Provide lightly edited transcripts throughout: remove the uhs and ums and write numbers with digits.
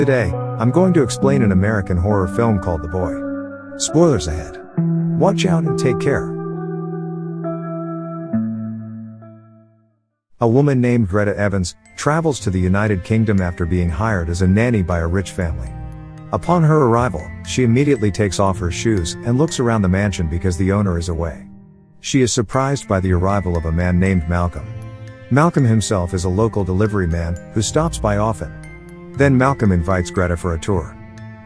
Today, I'm going to explain an American horror film called The Boy. Spoilers ahead. Watch out and take care. A woman named Greta Evans travels to the United Kingdom after being hired as a nanny by a rich family. Upon her arrival, she immediately takes off her shoes and looks around the mansion because the owner is away. She is surprised by the arrival of a man named Malcolm. Malcolm himself is a local delivery man who stops by often. Then Malcolm invites Greta for a tour.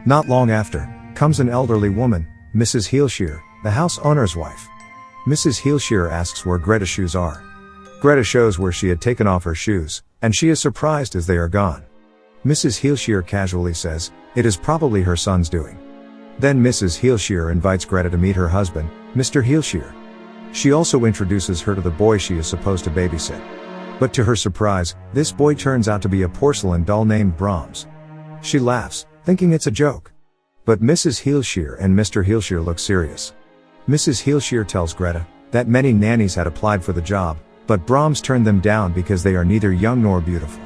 Not long after, comes an elderly woman, Mrs. Heelshear, the house owner's wife. Mrs. Heelshear asks where Greta's shoes are. Greta shows where she had taken off her shoes, and she is surprised as they are gone. Mrs. Heelshear casually says, it is probably her son's doing. Then Mrs. Heelshear invites Greta to meet her husband, Mr. Heelshear. She also introduces her to the boy she is supposed to babysit. But to her surprise, this boy turns out to be a porcelain doll named Brahms. She laughs, thinking it's a joke. But Mrs. Heelshear and Mr. Heelshear look serious. Mrs. Heelshear tells Greta that many nannies had applied for the job, but Brahms turned them down because they are neither young nor beautiful.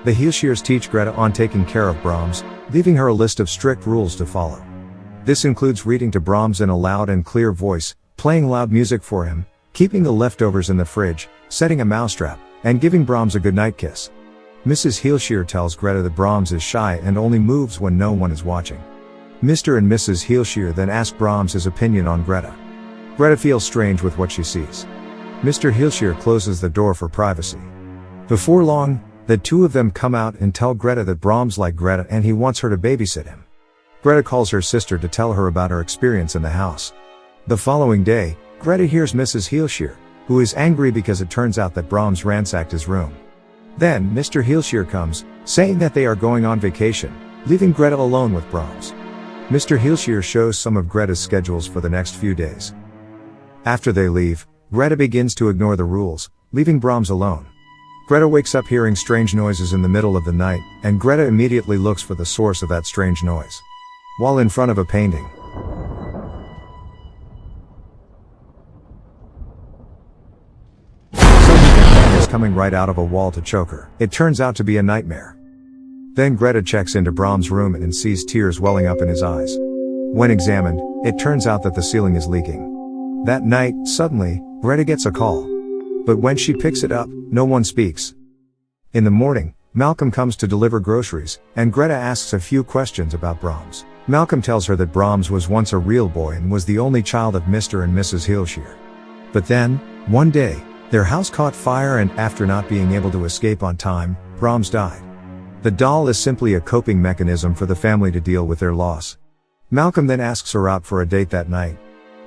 The Heelshears teach Greta on taking care of Brahms, leaving her a list of strict rules to follow. This includes reading to Brahms in a loud and clear voice, playing loud music for him, keeping the leftovers in the fridge, setting a mousetrap, and giving Brahms a goodnight kiss. Mrs. Heelshear tells Greta that Brahms is shy and only moves when no one is watching. Mr. and Mrs. Heelshear then ask Brahms his opinion on Greta. Greta feels strange with what she sees. Mr. Heelshear closes the door for privacy. Before long, the two of them come out and tell Greta that Brahms likes Greta and he wants her to babysit him. Greta calls her sister to tell her about her experience in the house. The following day, Greta hears Mrs. Heelshear, who is angry because it turns out that Brahms ransacked his room. Then, Mr. Heelshear comes, saying that they are going on vacation, leaving Greta alone with Brahms. Mr. Heelshear shows some of Greta's schedules for the next few days. After they leave, Greta begins to ignore the rules, leaving Brahms alone. Greta wakes up hearing strange noises in the middle of the night, and Greta immediately looks for the source of that strange noise. While in front of a painting, is coming right out of a wall to choke her. It turns out to be a nightmare. Then Greta checks into Brahms' room and sees tears welling up in his eyes. When examined, it turns out that the ceiling is leaking. That night, suddenly, Greta gets a call. But when she picks it up, no one speaks. In the morning, Malcolm comes to deliver groceries, and Greta asks a few questions about Brahms. Malcolm tells her that Brahms was once a real boy and was the only child of Mr. and Mrs. Heelshear. But then, one day, their house caught fire and after not being able to escape on time, Brahms died. The doll is simply a coping mechanism for the family to deal with their loss. Malcolm then asks her out for a date that night.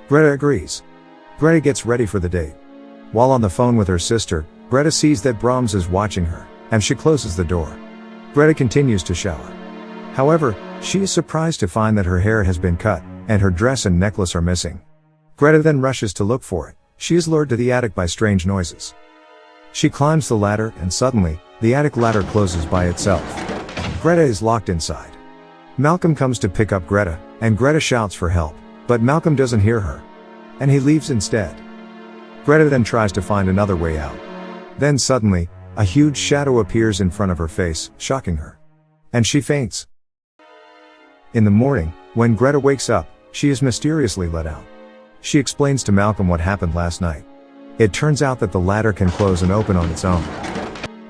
Greta agrees. Greta gets ready for the date. While on the phone with her sister, Greta sees that Brahms is watching her, and she closes the door. Greta continues to shower. However, she is surprised to find that her hair has been cut, and her dress and necklace are missing. Greta then rushes to look for it. She is lured to the attic by strange noises. She climbs the ladder and suddenly, the attic ladder closes by itself. Greta is locked inside. Malcolm comes to pick up Greta, and Greta shouts for help, but Malcolm doesn't hear her. And he leaves instead. Greta then tries to find another way out. Then suddenly, a huge shadow appears in front of her face, shocking her. And she faints. In the morning, when Greta wakes up, she is mysteriously let out. She explains to Malcolm what happened last night. It turns out that the ladder can close and open on its own.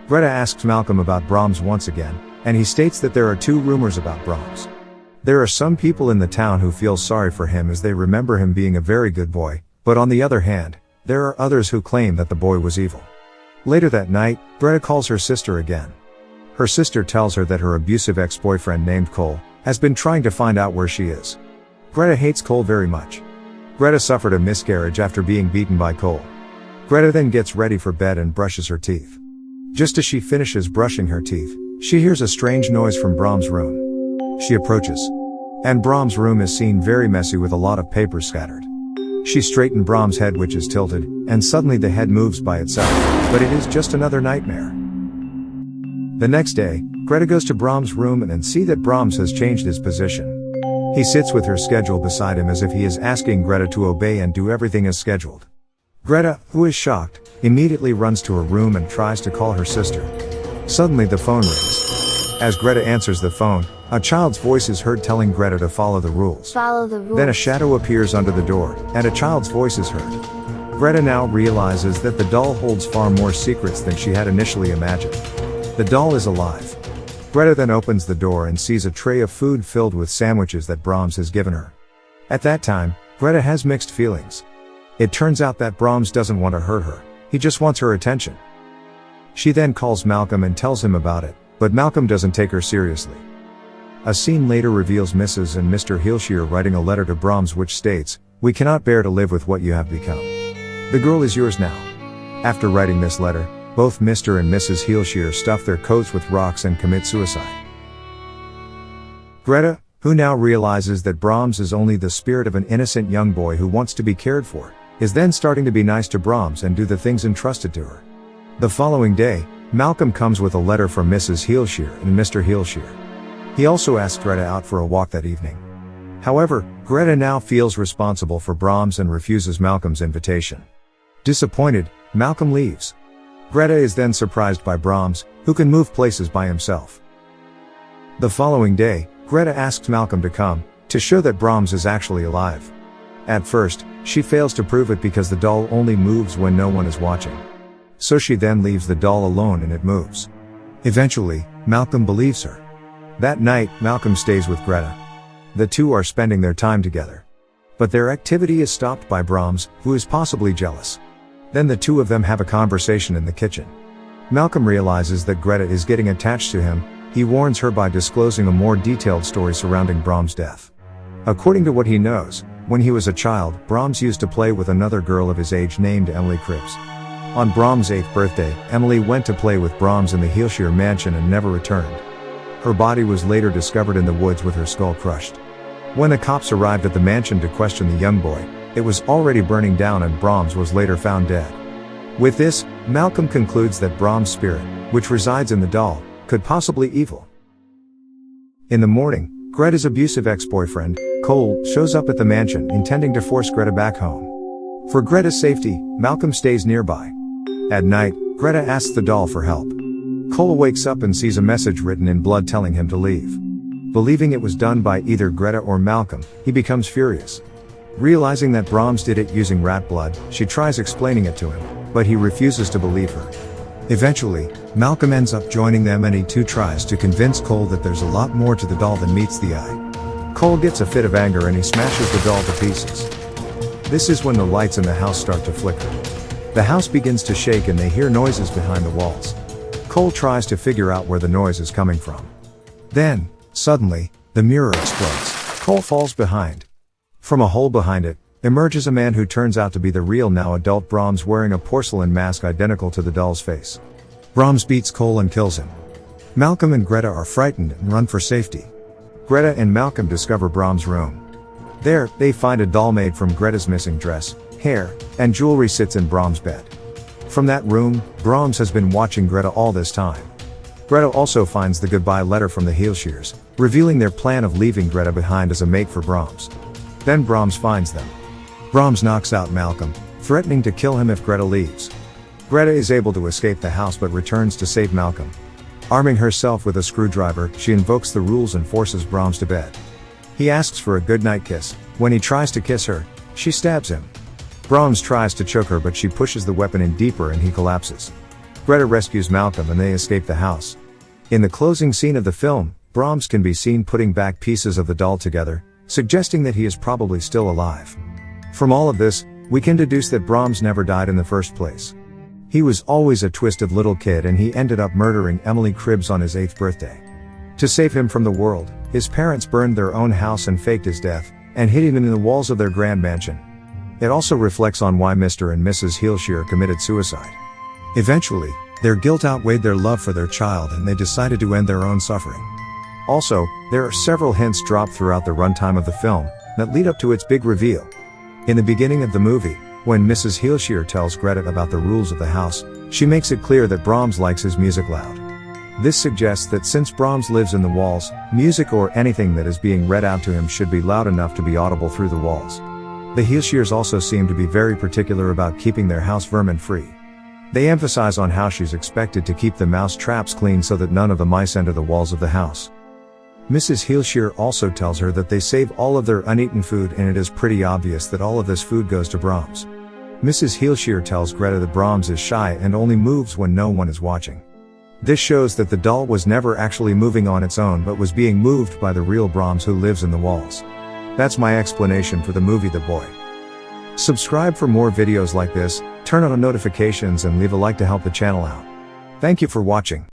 Greta asks Malcolm about Brahms once again, and he states that there are two rumors about Brahms. There are some people in the town who feel sorry for him as they remember him being a very good boy, but on the other hand, there are others who claim that the boy was evil. Later that night, Greta calls her sister again. Her sister tells her that her abusive ex-boyfriend named Cole has been trying to find out where she is. Greta hates Cole very much. Greta suffered a miscarriage after being beaten by Cole. Greta then gets ready for bed and brushes her teeth. Just as she finishes brushing her teeth, she hears a strange noise from Brahms' room. She approaches. And Brahms' room is seen very messy with a lot of papers scattered. She straightens Brahms' head which is tilted, and suddenly the head moves by itself, but it is just another nightmare. The next day, Greta goes to Brahms' room and sees that Brahms has changed his position. He sits with her schedule beside him as if he is asking Greta to obey and do everything as scheduled. Greta, who is shocked, immediately runs to her room and tries to call her sister. Suddenly the phone rings. As Greta answers the phone, a child's voice is heard telling Greta to follow the rules. Follow the rules. Then a shadow appears under the door, and a child's voice is heard. Greta now realizes that the doll holds far more secrets than she had initially imagined. The doll is alive. Greta then opens the door and sees a tray of food filled with sandwiches that Brahms has given her. At that time, Greta has mixed feelings. It turns out that Brahms doesn't want to hurt her, he just wants her attention. She then calls Malcolm and tells him about it, but Malcolm doesn't take her seriously. A scene later reveals Mrs. and Mr. Heelshear writing a letter to Brahms which states, "We cannot bear to live with what you have become. The girl is yours now." After writing this letter, both Mr. and Mrs. Heelshear stuff their coats with rocks and commit suicide. Greta, who now realizes that Brahms is only the spirit of an innocent young boy who wants to be cared for, is then starting to be nice to Brahms and do the things entrusted to her. The following day, Malcolm comes with a letter from Mrs. Heelshear and Mr. Heelshear. He also asks Greta out for a walk that evening. However, Greta now feels responsible for Brahms and refuses Malcolm's invitation. Disappointed, Malcolm leaves. Greta is then surprised by Brahms, who can move places by himself. The following day, Greta asks Malcolm to come, to show that Brahms is actually alive. At first, she fails to prove it because the doll only moves when no one is watching. So she then leaves the doll alone and it moves. Eventually, Malcolm believes her. That night, Malcolm stays with Greta. The two are spending their time together. But their activity is stopped by Brahms, who is possibly jealous. Then the two of them have a conversation in the kitchen. Malcolm realizes that Greta is getting attached to him. He warns her by disclosing a more detailed story surrounding Brahms' death. According to what he knows, when he was a child, Brahms used to play with another girl of his age named Emily Cribbs. On Brahms' 8th birthday, Emily went to play with Brahms in the Heelshear mansion and never returned. Her body was later discovered in the woods with her skull crushed. When the cops arrived at the mansion to question the young boy, it was already burning down and Brahms was later found dead. With this, Malcolm concludes that Brahms' spirit, which resides in the doll, could possibly be evil. In the morning, Greta's abusive ex-boyfriend, Cole, shows up at the mansion intending to force Greta back home. For Greta's safety, Malcolm stays nearby. At night, Greta asks the doll for help. Cole wakes up and sees a message written in blood telling him to leave. Believing it was done by either Greta or Malcolm, he becomes furious. Realizing that Brahms did it using rat blood, she tries explaining it to him, but he refuses to believe her. Eventually, Malcolm ends up joining them and he too tries to convince Cole that there's a lot more to the doll than meets the eye. Cole gets a fit of anger and he smashes the doll to pieces. This is when the lights in the house start to flicker. The house begins to shake and they hear noises behind the walls. Cole tries to figure out where the noise is coming from. Then, suddenly, the mirror explodes. Cole falls behind. From a hole behind it, emerges a man who turns out to be the real now adult Brahms wearing a porcelain mask identical to the doll's face. Brahms beats Cole and kills him. Malcolm and Greta are frightened and run for safety. Greta and Malcolm discover Brahms' room. There, they find a doll made from Greta's missing dress, hair, and jewelry sits in Brahms' bed. From that room, Brahms has been watching Greta all this time. Greta also finds the goodbye letter from the Heelshears, revealing their plan of leaving Greta behind as a mate for Brahms. Then Brahms finds them. Brahms knocks out Malcolm, threatening to kill him if Greta leaves. Greta is able to escape the house but returns to save Malcolm. Arming herself with a screwdriver, she invokes the rules and forces Brahms to bed. He asks for a goodnight kiss. When he tries to kiss her, she stabs him. Brahms tries to choke her but she pushes the weapon in deeper and he collapses. Greta rescues Malcolm and they escape the house. In the closing scene of the film, Brahms can be seen putting back pieces of the doll together, suggesting that he is probably still alive. From all of this, we can deduce that Brahms never died in the first place. He was always a twisted little kid and he ended up murdering Emily Cribbs on his 8th birthday. To save him from the world, his parents burned their own house and faked his death, and hid him in the walls of their grand mansion. It also reflects on why Mr. and Mrs. Heelshear committed suicide. Eventually, their guilt outweighed their love for their child and they decided to end their own suffering. Also, there are several hints dropped throughout the runtime of the film that lead up to its big reveal. In the beginning of the movie, when Mrs. Heelshear tells Greta about the rules of the house, she makes it clear that Brahms likes his music loud. This suggests that since Brahms lives in the walls, music or anything that is being read out to him should be loud enough to be audible through the walls. The Heelshears also seem to be very particular about keeping their house vermin free. They emphasize on how she's expected to keep the mouse traps clean so that none of the mice enter the walls of the house. Mrs. Heelshear also tells her that they save all of their uneaten food, and it is pretty obvious that all of this food goes to Brahms. Mrs. Heelshear tells Greta that Brahms is shy and only moves when no one is watching. This shows that the doll was never actually moving on its own but was being moved by the real Brahms who lives in the walls. That's my explanation for the movie The Boy. Subscribe for more videos like this, turn on notifications and leave a like to help the channel out. Thank you for watching.